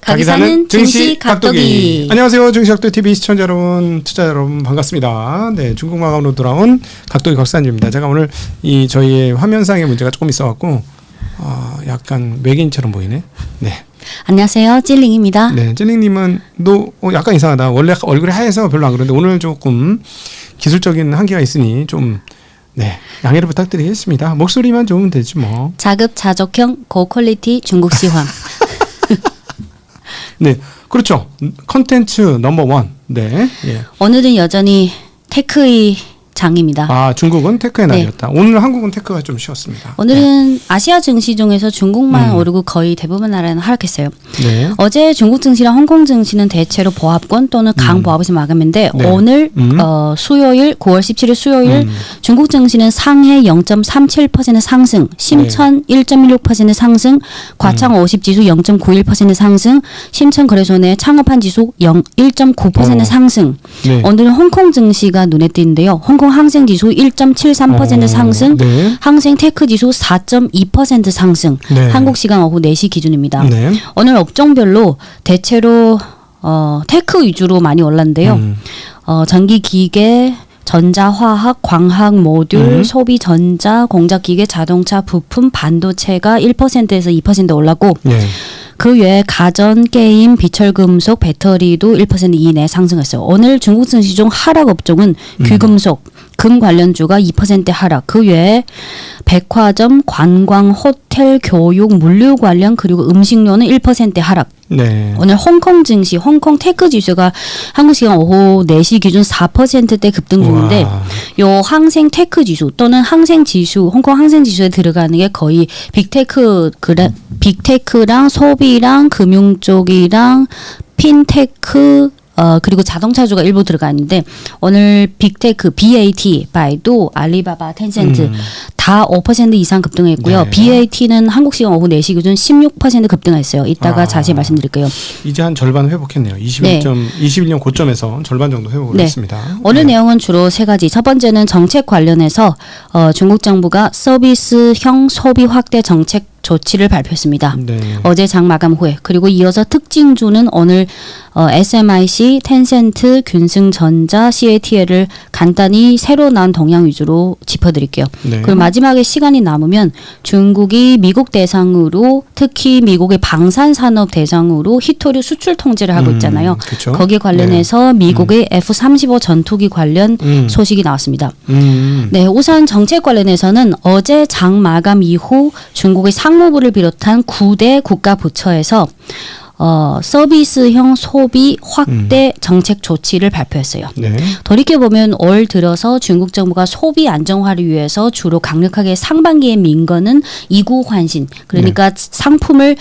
가기 사는 증시 각도기. 안녕하세요. 증시 각도기 TV 시청자 여러분, 투자 여러분 반갑습니다. 네, 중국 마감으로 돌아온 각도기 곽산주입니다. 제가 오늘 이 저희의 화면상에 문제가 조금 있어갖고 약간 외계인처럼 보이네. 네. 안녕하세요. 찔링입니다. 네, 찔링님은 너 약간 이상하다. 원래 얼굴이 하얘서 별로 안 그런데 오늘 조금 기술적인 한계가 있으니 좀 네, 양해를 부탁드리겠습니다. 목소리만 좋으면 되지 뭐. 자급자족형 고퀄리티 중국 시황. 네, 그렇죠. 컨텐츠 넘버 원. 네. 예. 오늘은 여전히 테크의 장입니다. 아, 중국은 테크의 네. 날이었다. 오늘 한국은 테크가 좀 쉬었습니다. 오늘은 네. 아시아 증시 중에서 중국만 오르고 거의 대부분 나라는 하락했어요. 네. 어제 중국 증시랑 홍콩 증시는 대체로 보합권 또는 강보합에서 마감인데 네. 오늘 수요일 9월 17일 수요일 중국 증시는 상해 0.37% 상승, 심천 1.16% 상승, 과창 50지수 0.91% 상승, 심천거래소 내 창업한 지수 1.9% 상승. 네. 오늘은 홍콩 증시가 눈에 띄는데요. 홍콩 항생지수 1.73% 상승, 네. 항생테크지수 4.2% 상승. 네. 한국 시간 오후 4시 기준입니다. 네. 오늘 업종별로 대체로 테크 위주로 많이 올랐는데요. 전기기계, 전자화학, 광학, 모듈, 소비전자, 공작기계, 자동차, 부품, 반도체가 1%에서 2% 올랐고 네. 그 외에 가전, 게임, 비철금속, 배터리도 1% 이내 상승했어요. 오늘 중국 증시 중 하락 업종은 귀금속, 금 관련주가 2% 하락. 그 외에 백화점, 관광, 호텔, 교육, 물류 관련 그리고 음식료는 1% 하락. 네. 오늘 홍콩 증시, 홍콩 테크 지수가 한국 시간 오후 4시 기준 4%대 급등 중인데 와. 요 항생 테크 지수 또는 항생 지수, 홍콩 항생 지수에 들어가는 게 거의 빅테크랑 소비랑 금융 쪽이랑 핀테크 그리고 자동차주가 일부 들어가 있는데 오늘 빅테크, BAT, 바이두, 알리바바, 텐센트 다 5% 이상 급등했고요. 네. BAT는 한국 시간 오후 4시 기준 16% 급등했어요. 이따가 자세히 말씀드릴게요. 이제 한 절반 회복했네요. 21년 고점에서 절반 정도 회복을 네. 했습니다. 오늘 네. 내용은 주로 세 가지. 첫 번째는 정책 관련해서 중국 정부가 서비스형 소비 확대 정책 조치를 발표했습니다. 네. 어제 장 마감 후에. 그리고 이어서 특징주는 오늘 SMIC, 텐센트, 균승전자, CATL을 간단히 새로 나온 동향 위주로 짚어드릴게요. 네. 그리고 마지막에 시간이 남으면 중국이 미국 대상으로 특히 미국의 방산산업 대상으로 히토류 수출 통제를 하고 있잖아요. 그쵸? 거기에 관련해서 미국의 F-35 전투기 관련 소식이 나왔습니다. 네, 우선 정책 관련해서는 어제 장 마감 이후 중국의 상무부를 비롯한 9대 국가부처에서 서비스형 소비 확대 정책 조치를 발표했어요. 네. 돌이켜보면 올 들어서 중국 정부가 소비 안정화를 위해서 주로 강력하게 상반기에 민 거는 이구 환신. 그러니까 상품을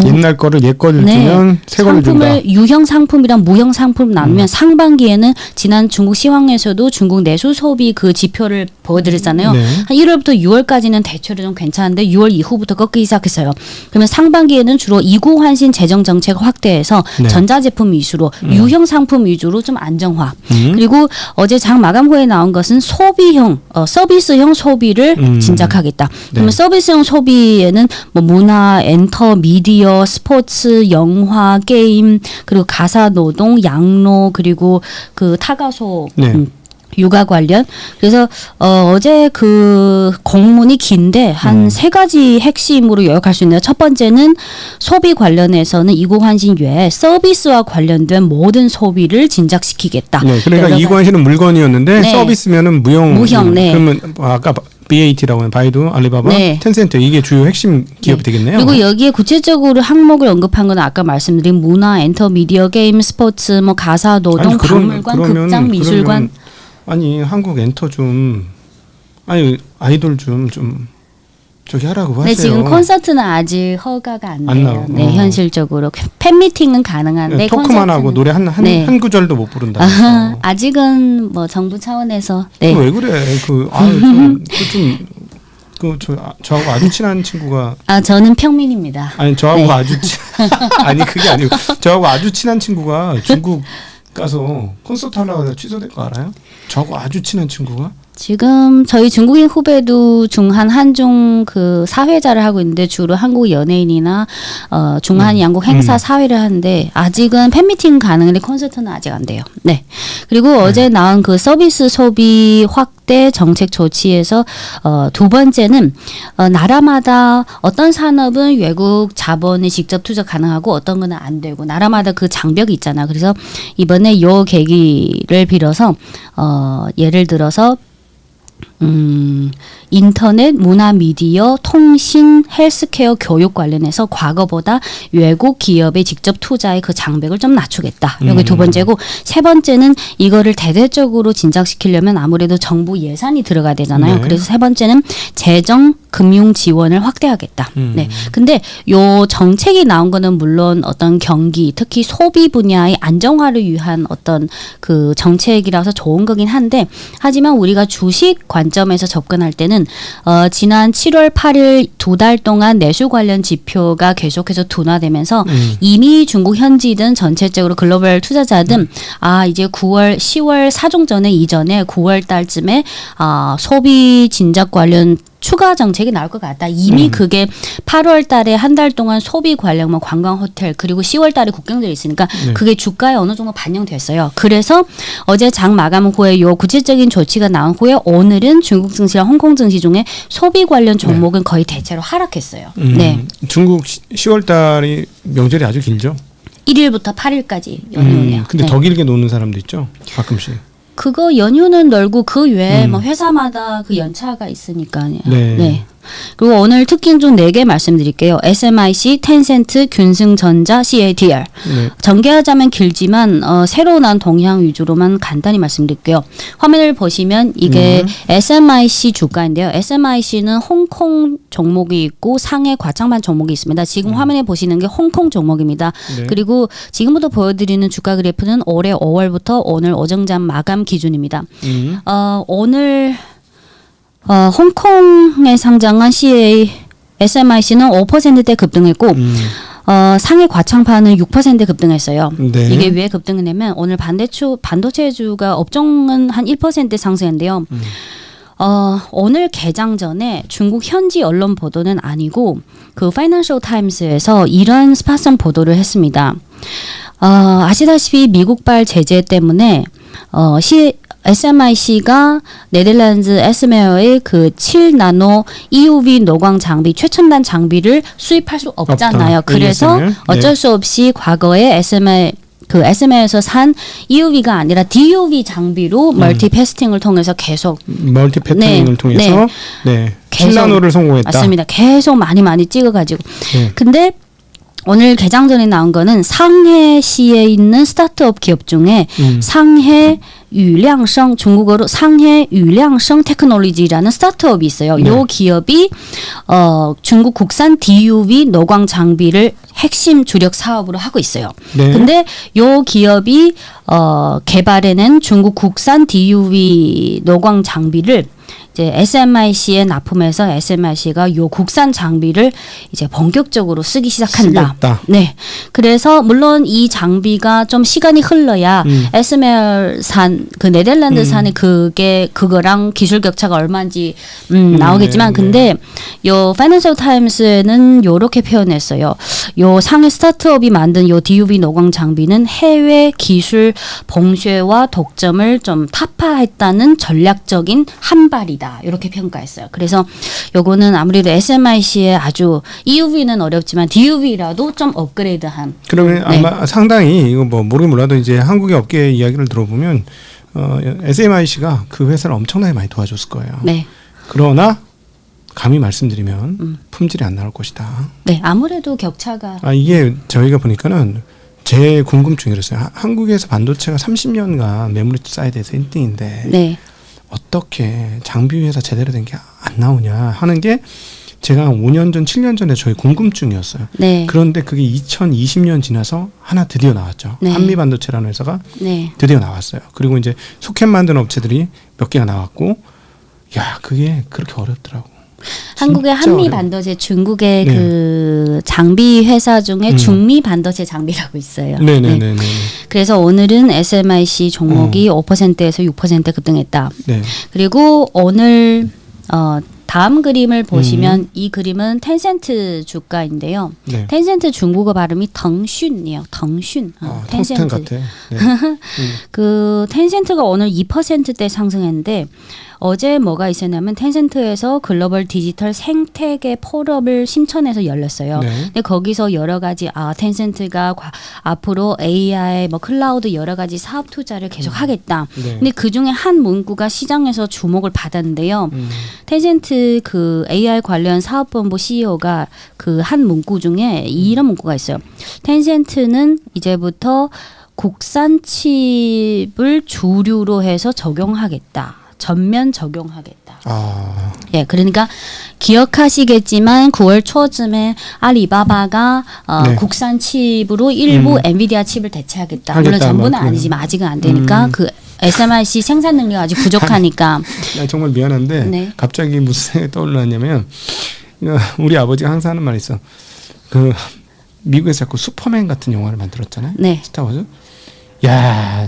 옛날 거를 옛 거를 주면 새 거를 준다. 상품을 유형 상품이랑 무형 상품 나누면 상반기에는 지난 중국 시황에서도 중국 내수 소비 그 지표를 보여드렸잖아요. 네. 한 1월부터 6월까지는 대체로 좀 괜찮은데 6월 이후부터 꺾이기 시작했어요. 그러면 상반기에는 주로 이구 환신 재정 정책을 확대해서 네. 전자제품 위주로 유형 상품 위주로 좀 안정화. 그리고 어제 장 마감 후에 나온 것은 소비형 서비스형 소비를 진작하겠다. 그러면 네. 서비스형 소비에는 뭐 문화, 엔터, 미디어, 스포츠, 영화, 게임, 그리고 가사 노동, 양로, 그리고 그 타가소 네. 육아 관련. 그래서 어제 그 공문이 긴데 한 세 가지 핵심으로 요약할 수 있는데요. 첫 번째는 소비 관련해서는 이구 환신 외에 서비스와 관련된 모든 소비를 진작시키겠다. 네. 그러니까 여러 이구 환신은 물건이었는데 네. 서비스면은 무형. 네. 그러면 아까 BAT라고 하는 바이두, 알리바바, 네. 텐센트 이게 주요 핵심 기업이 되겠네요. 그리고 여기에 구체적으로 항목을 언급한 건 아까 말씀드린 문화, 엔터, 미디어, 게임, 스포츠, 뭐 가사, 노동, 박물관, 극장, 미술관. 아니 한국 엔터 좀 아이돌 좀 저기 하라고 하세요. 네, 지금 콘서트는 아직 허가가 안 돼요. 나오고. 네, 현실적으로 팬미팅은 가능한데 네, 토크만 하고 노래 한 네. 구절도 못 부른다. 아직은 뭐 정부 차원에서 네. 왜 그래? 저하고 아주 친한 친구가 저는 평민입니다. 아니 저하고 네. 아주 아니 그게 아니고 저하고 아주 친한 친구가 중국 가서 콘서트 하려고 해서 취소될 거 알아요? 저하고 아주 친한 친구가 지금 저희 중국인 후배도 중한 한중 그 사회자를 하고 있는데 주로 한국 연예인이나 중한 양국 행사 사회를 하는데 아직은 팬미팅 가능한데 콘서트는 아직 안 돼요. 네. 그리고 어제 나온 그 서비스 소비 확대 정책 조치에서 두 번째는 나라마다 어떤 산업은 외국 자본이 직접 투자 가능하고 어떤 거는 안 되고 나라마다 그 장벽이 있잖아. 그래서 이번에 요 계기를 빌어서 예를 들어서 인터넷, 문화, 미디어, 통신, 헬스케어, 교육 관련해서 과거보다 외국 기업의 직접 투자의 그 장벽을 좀 낮추겠다. 여기 두 번째고 세 번째는 이거를 대대적으로 진작시키려면 아무래도 정부 예산이 들어가야 되잖아요. 네. 그래서 세 번째는 재정, 금융 지원을 확대하겠다. 네. 근데 요 정책이 나온 거는 물론 어떤 경기, 특히 소비 분야의 안정화를 위한 어떤 그 정책이라서 좋은 거긴 한데 하지만 우리가 주식 관점에서 접근할 때는 지난 7월 8일 두 달 동안 내수 관련 지표가 계속해서 둔화되면서 이미 중국 현지든 전체적으로 글로벌 투자자든 이제 9월, 10월 사종전에 이전에 9월 달쯤에 소비 진작 관련 추가 정책이 나올 것 같다. 이미 그게 8월 달에 한 달 동안 소비 관련 뭐 관광 호텔 그리고 10월 달에 국경들이 있으니까 그게 주가에 어느 정도 반영됐어요. 그래서 어제 장 마감 후에 요 구체적인 조치가 나온 후에 오늘은 중국 증시랑 홍콩 증시 중에 소비 관련 종목은 거의 대체로 하락했어요. 네. 중국 10월 달이 명절이 아주 길죠. 1일부터 8일까지 연휴네요. 근데 네. 더 길게 노는 사람도 있죠. 가끔씩. 그거 연휴는 넓고 그 외에 뭐 회사마다 그 연차가 있으니까요. 네. 네. 그리고 오늘 특징 중 4개 말씀드릴게요. SMIC, 텐센트, 균승전자, CATL. 네. 전개하자면 길지만 새로 난 동향 위주로만 간단히 말씀드릴게요. 화면을 보시면 이게 SMIC 주가인데요. SMIC는 홍콩 종목이 있고 상해 과창반 종목이 있습니다. 지금 화면에 보시는 게 홍콩 종목입니다. 네. 그리고 지금부터 보여드리는 주가 그래프는 올해 5월부터 오늘 오정장 마감 기준입니다. 오늘 홍콩에 상장한 SMIC는 5%대 급등했고 상해 과창판은 6% 급등했어요. 네. 이게 왜 급등했냐면 오늘 반도체주가 업종은 한 1% 상승했는데요. 오늘 개장 전에 중국 현지 언론 보도는 아니고 그 파이낸셜 타임스에서 이런 스팟성 보도를 했습니다. 아시다시피 미국발 제재 때문에 SMIC가 네덜란드 에스메어의 그 7나노 EUV 노광 장비 최첨단 장비를 수입할 수 없잖아요. 없다. 그래서 ASML. 어쩔 수 없이 과거에 SML에서 산 EUV가 아니라 DUV 장비로 멀티 패스팅을 통해서 계속 멀티 패터닝을 통해서 계속 7나노를 성공했다. 맞습니다. 계속 많이 찍어가지고. 네. 근데 오늘 개장 전에 나온 거는 상해시에 있는 스타트업 기업 중에 상해 유량성 중국어로 상해 유량성 테크놀로지라는 스타트업이 있어요. 네. 요 기업이 중국 국산 DUV 노광 장비를 핵심 주력 사업으로 하고 있어요. 네. 근데 요 기업이 개발해낸 중국 국산 DUV 노광 장비를 이제 SMIC에 납품해서 SMIC가 요 국산 장비를 이제 본격적으로 쓰기 시작한다. 쓰겠다. 네. 그래서 물론 이 장비가 좀 시간이 흘러야 SML산 그 네덜란드산의 그거랑 기술 격차가 얼마인지 나오겠지만 네, 근데 요 파이낸셜 타임스는 요렇게 표현했어요. 요 상해 스타트업이 만든 요 DUV 노광 장비는 해외 기술 봉쇄와 독점을 좀 타파했다는 전략적인 한 발이다. 이렇게 평가했어요. 그래서 요거는 아무래도 SMIC에 아주 EUV는 어렵지만 DUV라도 좀 업그레이드한. 그러면 네. 아마 상당히 이거 뭐 모르긴 몰라도 이제 한국의 업계 이야기를 들어보면 SMIC가 그 회사를 엄청나게 많이 도와줬을 거예요. 네. 그러나 감히 말씀드리면 품질이 안 나올 것이다. 네. 아무래도 격차가. 이게 저희가 보니까는 제 궁금증이 그랬어요. 한국에서 반도체가 30년간 매물이 쌓여야 돼서 1등인데 네. 어떻게 장비 회사 제대로 된 게 안 나오냐 하는 게 제가 5년 전, 7년 전에 저희 궁금증이었어요. 네. 그런데 그게 2020년 지나서 하나 드디어 나왔죠. 네. 한미반도체라는 회사가 네. 드디어 나왔어요. 그리고 이제 소켓 만드는 업체들이 몇 개가 나왔고, 야, 그게 그렇게 어렵더라고. 한국의 한미 반도체, 중국의 네. 그 장비 회사 중에 중미 반도체 장비라고 있어요. 네네네. 그래서 오늘은 SMIC 종목이 5%에서 6% 급등했다. 네. 그리고 오늘 다음 그림을 보시면 이 그림은 텐센트 주가인데요. 네. 텐센트 중국어 발음이 덩슌이에요. 덩슌. 텐센트 같아. 네. 그 텐센트가 오늘 2%대 상승했는데 어제 뭐가 있었냐면 텐센트에서 글로벌 디지털 생태계 포럼을 심천에서 열렸어요. 네. 근데 거기서 여러 가지 텐센트가 앞으로 AI 뭐 클라우드 여러 가지 사업 투자를 계속 하겠다. 네. 근데 그 중에 한 문구가 시장에서 주목을 받았는데요. 텐센트 그 AI 관련 사업본부 CEO가 그 한 문구 중에 이런 문구가 있어요. 텐센트는 이제부터 국산 칩을 주류로 해서 적용하겠다. 전면 적용하겠다. 예, 그러니까 기억하시겠지만 9월 초쯤에 알리바바가 네. 국산 칩으로 일부 엔비디아 칩을 대체하겠다. 물론 전부는 아니지만 아직은 안 되니까 그 SMIC 생산 능력 아직 부족하니까. 정말 미안한데 네. 갑자기 무슨 생각이 떠올랐냐면 우리 아버지가 항상 하는 말이 있어. 그 미국에서 자꾸 슈퍼맨 같은 영화를 만들었잖아요. 네. 스타워즈. 야,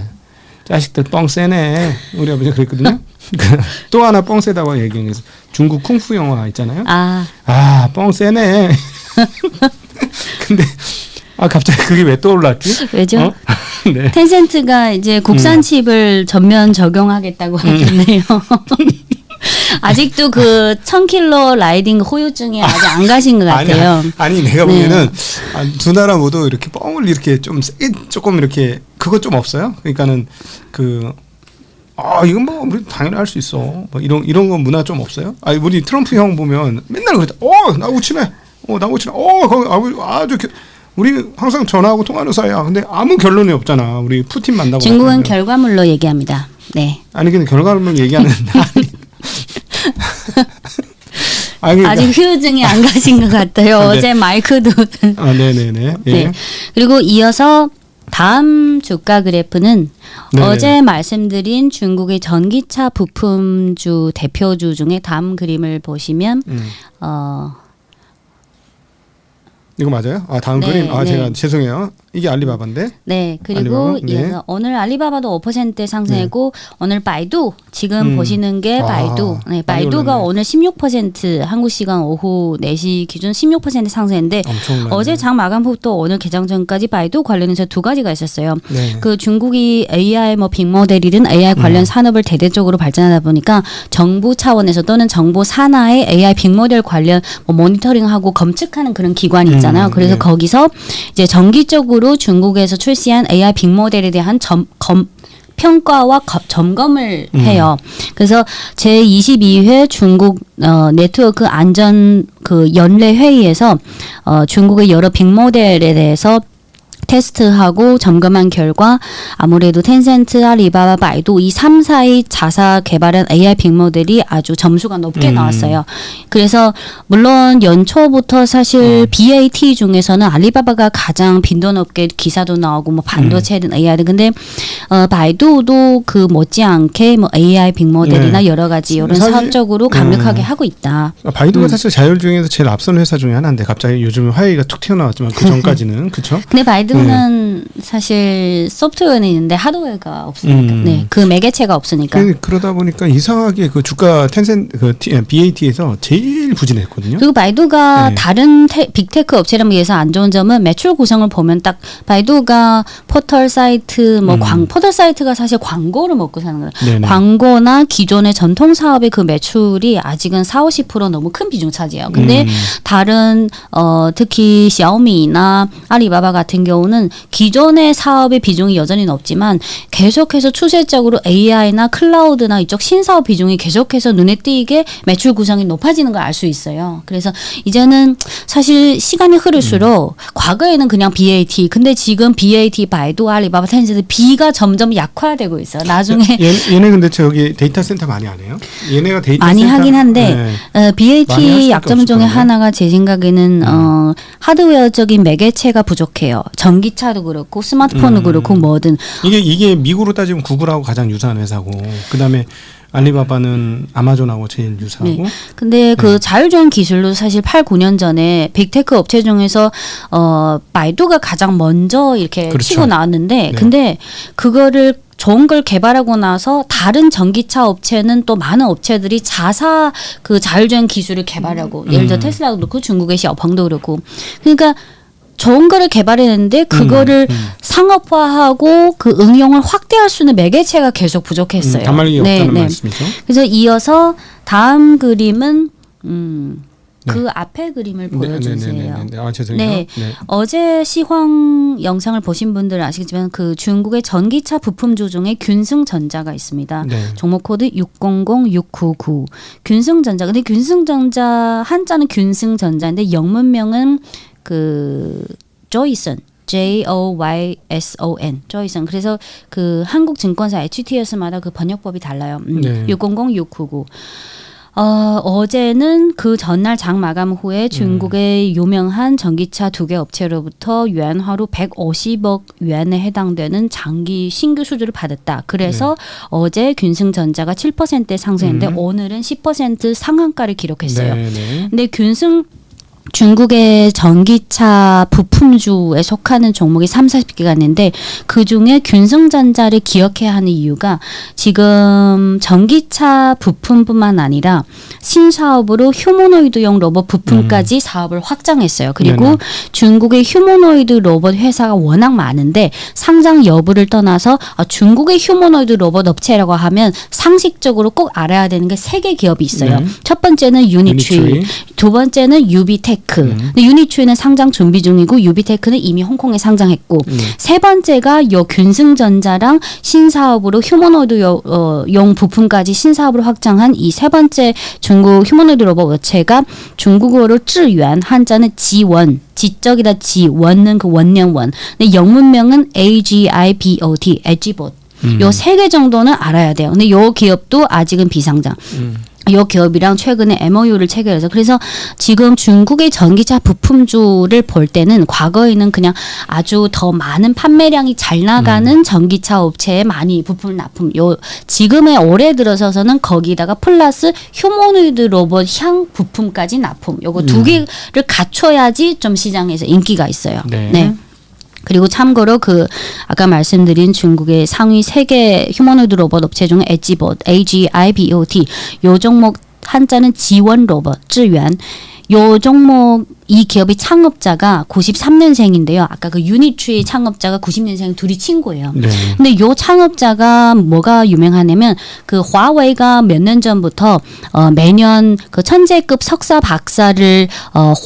자식들 뻥 세네. 우리 아버지가 그랬거든요. 또 하나 뻥 세다고 얘기한 게 중국 쿵푸 영화 있잖아요. 뻥 세네. 근데 갑자기 그게 왜 떠올랐지? 왜죠? 네. 텐센트가 이제 국산 칩을 전면 적용하겠다고 하겠네요. 아직도 그 1000km 라이딩 호유증에 아직 안 가신 것 같아요. 아니 내가 보기에는 두 나라 모두 이렇게 뻥을 이렇게 좀 세게 조금 이렇게 그거 좀 없어요? 그러니까는 이건 뭐 우리 당연히 할 수 있어. 뭐 이런 거 문화 좀 없어요? 우리 트럼프 형 보면 맨날 그러죠. 나하고 친해. 나하고 친해. 거기 아주 우리 항상 전화하고 통화하는 사이야. 근데 아무 결론이 없잖아. 우리 푸틴 만나고. 중국은 결과물로 얘기합니다. 네. 아니 근데 결과물로 얘기하는 그러니까. 아직 휴증이 안 가신 것 같아요. 네. 어제 마이크도. 네네네. 예. 네. 그리고 이어서 다음 주가 그래프는 네네. 어제 말씀드린 중국의 전기차 부품주 대표주 중에 다음 그림을 보시면 이거 맞아요? 다음 네, 그림. 네. 제가 죄송해요. 이게 알리바바인데. 네, 그리고 알리바바? 이어서 오늘 알리바바도 5% 상승했고 오늘 바이두 지금 보시는 게 바이두. 네, 바이두가 오늘 16% 한국 시간 오후 4시 기준 16% 상승했는데 엄청나네. 어제 장 마감부터 오늘 개장 전까지 바이두 관련해서 두 가지가 있었어요. 네. 그 중국이 AI 뭐 빅모델이든 AI 관련 산업을 대대적으로 발전하다 보니까 정부 차원에서 또는 정부 산하의 AI 빅모델 관련 뭐 모니터링하고 검측하는 그런 기관이 있잖아요. 그래서 네. 거기서 이제 정기적으로 중국에서 출시한 AI 빅모델에 대한 평가와 점검을 해요. 그래서 제22회 중국 네트워크 안전 그 연례 회의에서 중국의 여러 빅모델에 대해서 테스트하고 점검한 결과 아무래도 텐센트, 알리바바, 바이두 이 3사의 자사 개발한 AI 빅모델이 아주 점수가 높게 나왔어요. 그래서 물론 연초부터 사실 BAT 중에서는 알리바바가 가장 빈도 높게 기사도 나오고 뭐 반도체든 AI든 근데 바이두도 그 못지않게 뭐 AI 빅모델이나 여러 가지 이런 사업적으로 강력하게 하고 있다. 바이두가 사실 자율 중에서 제일 앞선 회사 중에 하나인데 갑자기 요즘 화웨이가 툭 튀어나왔지만 그 전까지는 그렇죠? 근데 바이두는 사실 소프트웨어는 있는데 하드웨어가 없으니까, 네, 그 매개체가 없으니까. 그러다 보니까 이상하게 그 주가 BAT에서 제일 부진했거든요. 그리고 바이두가 다른 빅테크 업체랑 비해서 안 좋은 점은 매출 구성을 보면 딱 바이두가 포털 사이트 포털 사이트가 사실 광고를 먹고 사는 거예요. 네네. 광고나 기존의 전통 사업의 그 매출이 아직은 40-50% 너무 큰 비중 차지해요. 근데 다른 특히 샤오미나 알리바바 같은 경우는 기존의 사업의 비중이 여전히 높지만 계속해서 추세적으로 AI나 클라우드나 이쪽 신사업 비중이 계속해서 눈에 띄게 매출 구성이 높아지는 걸 알 수 있어요. 그래서 이제는 사실 시간이 흐를수록 과거에는 그냥 BAT 근데 지금 BAT, 바이두, 알리바바, 텐센트 B가 점점 약화되고 있어요. 나중에 얘네 근데 저기 데이터 센터 많이 안 해요? 얘네가 데이터 많이 센터 하긴 한데 BAT 약점 중에 하나가 제 생각에는 하드웨어적인 매개체가 부족해요. 전기차도 그렇고 스마트폰도 그렇고 뭐든 이게 미국으로 따지면 구글하고 가장 유사한 회사고 그다음에 알리바바는 아마존하고 제일 유사하고. 네. 근데 그 자율주행 기술도 사실 8, 9년 전에 빅테크 업체 중에서 바이두가 가장 먼저 이렇게 그렇죠. 치고 나왔는데 네. 근데 그거를 좋은 걸 개발하고 나서 다른 전기차 업체는 또 많은 업체들이 자사 그 자율주행 기술을 개발하고 예를 들어 테슬라도 그렇고 중국의 샤오펑도 그렇고 그러니까 좋은 거를 개발했는데 그거를 상업화하고 그 응용을 확대할 수 있는 매개체가 계속 부족했어요. 단말기 없다는 말씀이죠. 그래서 이어서 다음 그림은 네. 그 앞에 그림을 보여주세요. 아, 죄송해요. 네. 어제 시황 영상을 보신 분들은 아시겠지만 그 중국의 전기차 부품주 중에 균승전자가 있습니다. 네. 종목 코드 600699. 균승전자. 근데 균승전자 한자는 균승전자인데 영문명은 그 조이슨. JOYSON, 조이슨. 그래서 그 한국 증권사 HTS마다 그 번역법이 달라요. 네. 600699. 어제는 그 전날 장 마감 후에 중국의 유명한 전기차 2개 업체로부터 yuan화로 150억 yuan에 해당되는 장기 신규 수주를 받았다. 그래서 어제 균승전자가 7% 상승했는데 오늘은 10% 상한가를 기록했어요. 근데 중국의 전기차 부품주에 속하는 종목이 30-40개가 있는데 그중에 균승전자를 기억해야 하는 이유가 지금 전기차 부품뿐만 아니라 신사업으로 휴머노이드용 로봇 부품까지 사업을 확장했어요. 그리고 네네. 중국의 휴머노이드 로봇 회사가 워낙 많은데 상장 여부를 떠나서 중국의 휴머노이드 로봇 업체라고 하면 상식적으로 꼭 알아야 되는 게 3개 기업이 있어요. 네. 첫 번째는 유니트리, 두 번째는 유비테크. 근데 유니트리는 상장 준비 중이고 유비테크는 이미 홍콩에 상장했고 세 번째가 요 균승전자랑 신사업으로 휴머노이드용 부품까지 신사업으로 확장한 이 세 번째 중국 휴머노이드 로봇 업체가 중국어로 쯔유안 한자는 지원 지적이다 지원은 그 원년원 근데 영문명은 AGIBOT 에지봇 요 3개 정도는 알아야 돼요. 근데 요 기업도 아직은 비상장. 이 기업이랑 최근에 MOU를 체결해서 그래서 지금 중국의 전기차 부품주를 볼 때는 과거에는 그냥 아주 더 많은 판매량이 잘 나가는 전기차 업체에 많이 부품을 납품. 지금의 올해 들어서서는 거기다가 플러스 휴머노이드 로봇 향 부품까지 납품. 요거 2개를 갖춰야지 좀 시장에서 인기가 있어요. 네. 그리고 참고로 그 아까 말씀드린 중국의 상위 3개 휴머노이드 로봇 업체 중에 에지봇, AGIBOT 요 종목 한자는 지원 로봇, 쯔유안 요 종목 이 기업의 창업자가 93년생인데요. 아까 그 유니트리 창업자가 90년생 둘이 친구예요. 네. 근데 요 창업자가 뭐가 유명하냐면 그 화웨이가 몇 년 전부터 매년 그 천재급 석사 박사를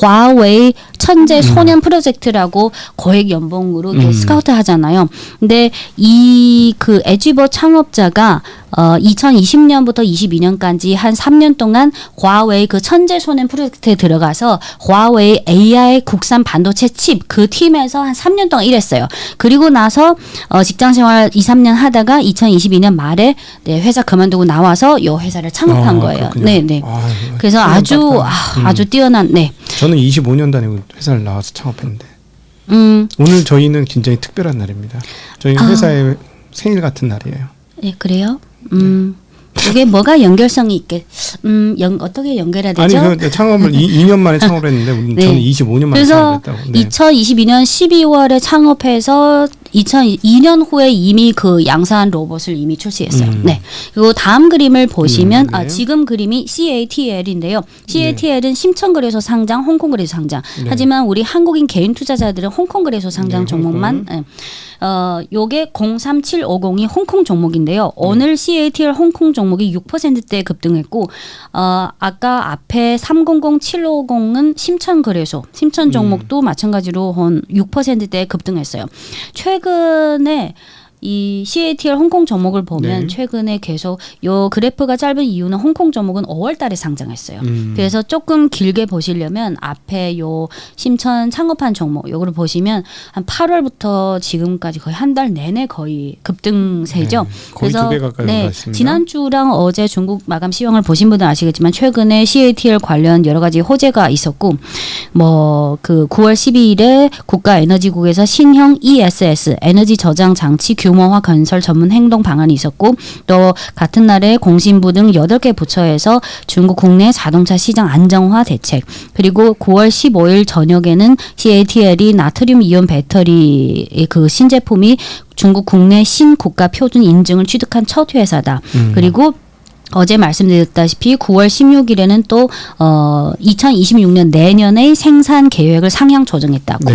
화웨이 천재 소년 프로젝트라고 고액 연봉으로 스카우트 하잖아요. 근데 이 그 에지버 창업자가 2020년부터 22년까지 한 3년 동안 화웨이 그 천재 소년 프로젝트에 들어가서 화웨이 AI 국산 반도체 칩 그 팀에서 한 3년 동안 일했어요. 그리고 나서 직장 생활 2, 3년 하다가 2022년 말에 네, 회사 그만두고 나와서 요 회사를 창업한 거예요. 네, 네. 그래서 아주 뛰어난 네. 저는 25년 다니고 회사를 나와서 창업했는데. 오늘 저희는 굉장히 특별한 날입니다. 저희 회사의 생일 같은 날이에요. 네, 그래요? 이게 뭐가 연결성이 있게 어떻게 연결해야 되죠? 아니 그 창업을 2년 만에 창업을 했는데 네. 저는 25년 만에 창업했다고. 네. 2022년 12월에 창업해서 2002년 후에 이미 그 양산 로봇을 이미 출시했어요. 네. 그리고 다음 그림을 보시면 네. 지금 그림이 CATL인데요. CATL은 심천거래소 상장, 홍콩거래소 상장. 네. 하지만 우리 한국인 개인 투자자들은 홍콩거래소 상장 네, 종목만. 요게 03750이 홍콩 종목인데요. 오늘 CATL 홍콩 종목이 6%대 급등했고 아까 앞에 300750은 심천거래소, 심천 종목도 마찬가지로 한 6%대 급등했어요. 최근에 이 CATL 홍콩 종목을 보면 네. 최근에 계속 요 그래프가 짧은 이유는 홍콩 종목은 5월 달에 상장했어요. 그래서 조금 길게 보시려면 앞에 요 심천 창업한 종목 요거를 보시면 한 8월부터 지금까지 거의 한 달 내내 거의 급등세죠. 네, 거의 그래서 2배 가까이 올랐습니다. 지난주랑 어제 중국 마감 시황을 보신 분들 아시겠지만 최근에 CATL 관련 여러 가지 호재가 있었고 뭐 그 9월 12일에 국가에너지국에서 신형 ESS 에너지 저장 장치 규모화 건설 전문 행동 방안이 있었고 또 같은 날에 공신부 등 8개 부처에서 중국 국내 자동차 시장 안정화 대책 그리고 9월 15일 저녁에는 CATL이 나트륨 이온 배터리 그 신제품이 중국 국내 신국가 표준 인증을 취득한 첫 회사다. 그리고 어제 말씀드렸다시피 9월 16일에는 또 2026년 내년의 생산 계획을 상향 조정했다. 네.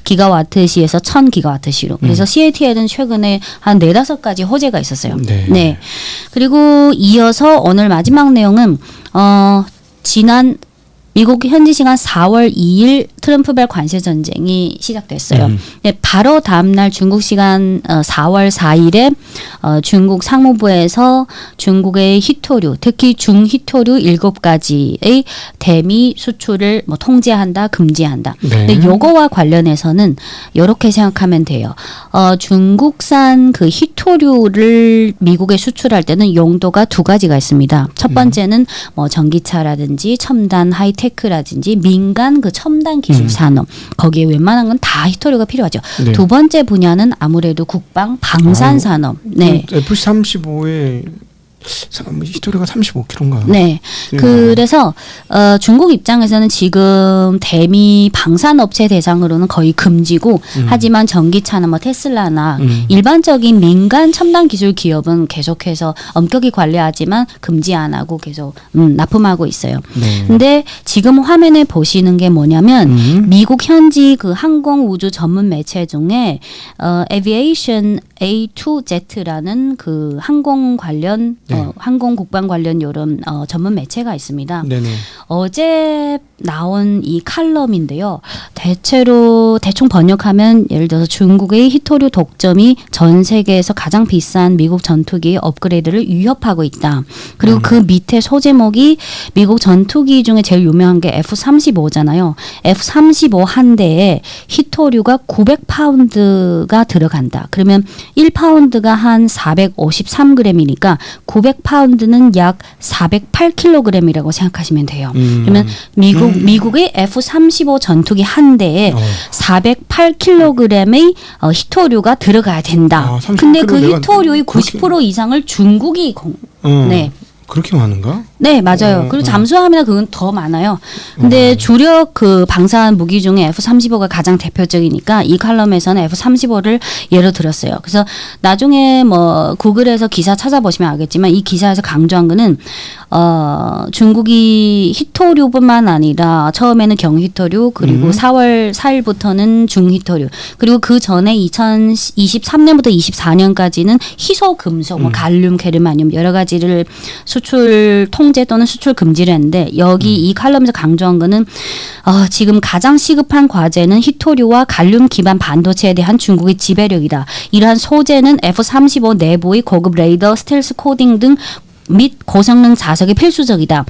900기가와트시에서 1000기가와트시로. 그래서 CATL은 최근에 한 4-5가지 호재가 있었어요. 네. 네. 그리고 이어서 오늘 마지막 내용은 지난 미국 현지 시간 4월 2일 트럼프발 관세 전쟁이 시작됐어요. 네, 바로 다음 날 중국 시간 4월 4일에 중국 상무부에서 중국의 희토류, 특히 중희토류 7가지의 대미 수출을 뭐 통제한다, 금지한다. 네. 근데 요거와 관련해서는 이렇게 생각하면 돼요. 중국산 그 희토류를 미국에 수출할 때는 용도가 2가지가 있습니다. 첫 번째는 뭐 전기차라든지 첨단 하이테크라든지 민간 그 첨단 기술 산업 거기에 웬만한 건 다 희토류가 필요하죠. 네. 두 번째 분야는 아무래도 국방 방산 산업. 네. F-35에 잠깐만 히토리가 35kg인가? 네. 그래서 중국 입장에서는 지금 대미 방산업체 대상으로는 거의 금지고 하지만 전기차나 뭐 테슬라나 일반적인 민간 첨단 기술 기업은 계속해서 엄격히 관리하지만 금지 안 하고 계속 납품하고 있어요. 네. 근데 지금 화면에 보시는 게 뭐냐면 미국 현지 그 항공 우주 전문 매체 중에 Aviation A2Z라는 그 항공 관련 항공 국방 관련 이런 전문 매체가 있습니다. 네네. 어제 나온 이 칼럼인데요. 대충 번역하면 예를 들어서 중국의 희토류 독점이 전 세계에서 가장 비싼 미국 전투기의 업그레이드를 위협하고 있다. 그리고 그 밑에 소제목이 미국 전투기 중에 제일 유명한 게 F-35잖아요. F-35 한 대에 희토류가 900파운드가 들어간다. 그러면 1파운드가 한 453g이니까 900파운드는 약 408kg이라고 생각하시면 돼요. 그러면 미국의 F-35 전투기 한 대에 408kg의 희토류가 들어가야 된다. 근데 그 희토류의 90% 이상을 중국이 네. 그렇게 많은가? 네, 맞아요. 그리고 잠수함이나 그건 더 많아요. 근데 주력 그 방산 무기 중에 F-35가 가장 대표적이니까 이 칼럼에서는 F-35를 예로 들었어요. 그래서 나중에 뭐 구글에서 기사 찾아보시면 알겠지만 이 기사에서 강조한 거는 중국이 희토류뿐만 아니라 처음에는 경희토류 그리고 4월 4일부터는 중희토류 그리고 그 전에 2023년부터 24년까지는 희소금속, 뭐 갈륨, 게르마늄 여러 가지를 수출 통제 또는 수출 금지를 했는데 여기 이 칼럼에서 강조한 거는 지금 가장 시급한 과제는 희토류와 갈륨 기반 반도체에 대한 중국의 지배력이다. 이러한 소재는 F-35 내부의 고급 레이더, 스텔스 코딩 등 및 고성능 자석이 필수적이다.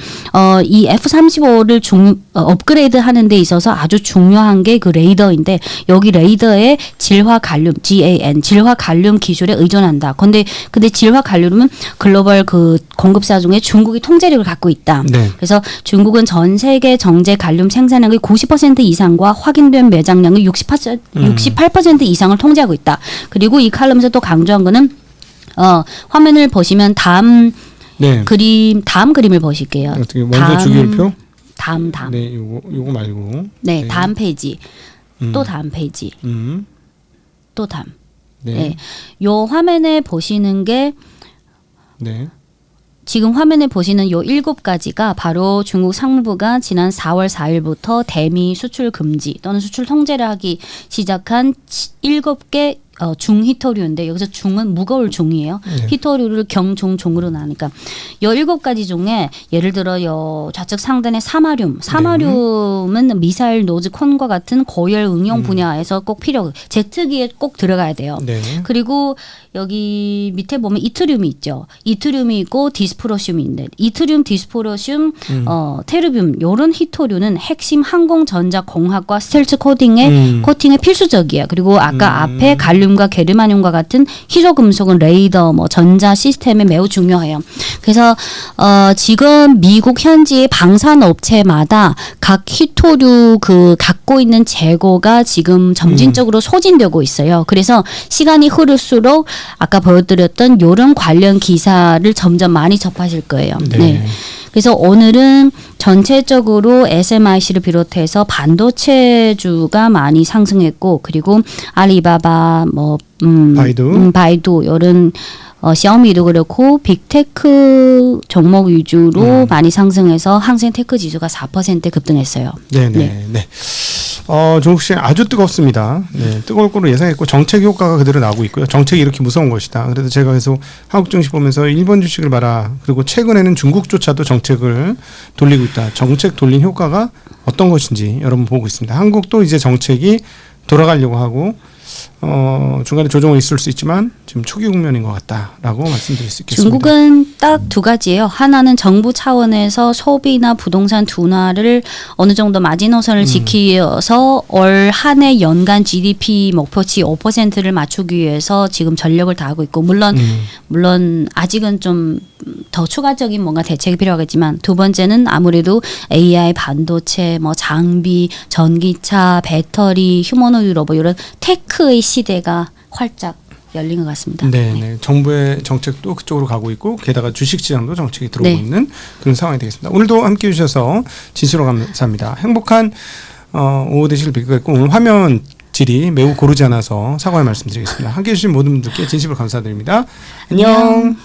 이 F-35를 업그레이드 하는 데 있어서 아주 중요한 게 그 레이더인데 여기 레이더의 질화 갈륨 GaN 질화 갈륨 기술에 의존한다. 근데 질화 갈륨은 글로벌 그 공급사 중에 중국이 통제력을 갖고 있다. 네. 그래서 중국은 전 세계 정제 갈륨 생산량의 90% 이상과 확인된 매장량의 68% 이상을 통제하고 있다. 그리고 이 칼럼에서 또 강조한 거는 화면을 보시면 다음 그림을 보실게요. 어떻게 먼저 주기율표? 다음. 네, 요거 말고. 네, 다음 페이지. 또 다음 페이지. 또 다음. 네. 네. 요 화면에 보시는 게 네. 지금 화면에 보시는 요 7가지가 바로 중국 상무부가 지난 4월 4일부터 대미 수출 금지 또는 수출 통제를 하기 시작한 7개 중희토류인데 여기서 중은 무거울 중이에요. 네. 희토류를 경, 중, 종으로 나니까 요 7가지 중에 예를 들어 요 좌측 상단의 사마륨은 미사일 노즈 콘과 같은 고열 응용 분야에서 꼭 제트기에 꼭 들어가야 돼요. 네. 그리고 여기 밑에 보면 이트륨이 있죠. 이트륨이 있고 디스프로슘이 있는데 이트륨, 디스프로슘, 테르뷴 요런 희토류는 핵심 항공전자 공학과 스텔스 코팅의 필수적이에요. 그리고 아까 앞에 갈륨 베릴륨과 게르마늄과 같은 희소 금속은 레이더, 뭐 전자 시스템에 매우 중요해요. 그래서 지금 미국 현지의 방산 업체마다 각 희토류 그 갖고 있는 재고가 지금 점진적으로 소진되고 있어요. 그래서 시간이 흐를수록 아까 보여드렸던 이런 관련 기사를 점점 많이 접하실 거예요. 네. 네. 그래서 오늘은 전체적으로 SMIC를 비롯해서 반도체주가 많이 상승했고, 그리고 알리바바, 바이두 이런 샤오미도 그렇고 빅테크 종목 위주로 많이 상승해서 항생테크 지수가 4% 급등했어요. 네네. 네. 중국 시장 아주 뜨겁습니다. 네, 뜨거울 거로 예상했고 정책 효과가 그대로 나오고 있고요. 정책이 이렇게 무서운 것이다. 그래서 제가 계속 한국 증시 보면서 일본 주식을 봐라. 그리고 최근에는 중국조차도 정책을 돌리고 있다. 정책 돌린 효과가 어떤 것인지 여러분 보고 있습니다. 한국도 이제 정책이 돌아가려고 하고 중간에 조정은 있을 수 있지만 지금 초기 국면인 것 같다라고 말씀드릴 수 있겠습니다. 중국은 딱 두 가지예요. 하나는 정부 차원에서 소비나 부동산 둔화를 어느 정도 마지노선을 지키어서 올 한 해 연간 GDP 목표치 5%를 맞추기 위해서 지금 전력을 다하고 있고, 물론 아직은 좀 더 추가적인 뭔가 대책이 필요하겠지만, 두 번째는 아무래도 AI, 반도체, 뭐 장비, 전기차, 배터리, 휴머노이드 로봇 이런 테크의 시대가 활짝 열린 것 같습니다. 네. 정부의 정책도 그쪽으로 가고 있고, 게다가 주식시장도 정책이 들어오고 네. 있는 그런 상황이 되겠습니다. 오늘도 함께해 주셔서 진실로 감사합니다. 행복한 오후 되시길 빌겠고, 오늘 화면 질이 매우 고르지 않아서 사과의 말씀드리겠습니다. 함께해 주신 모든 분들께 진심으로 감사드립니다. 안녕.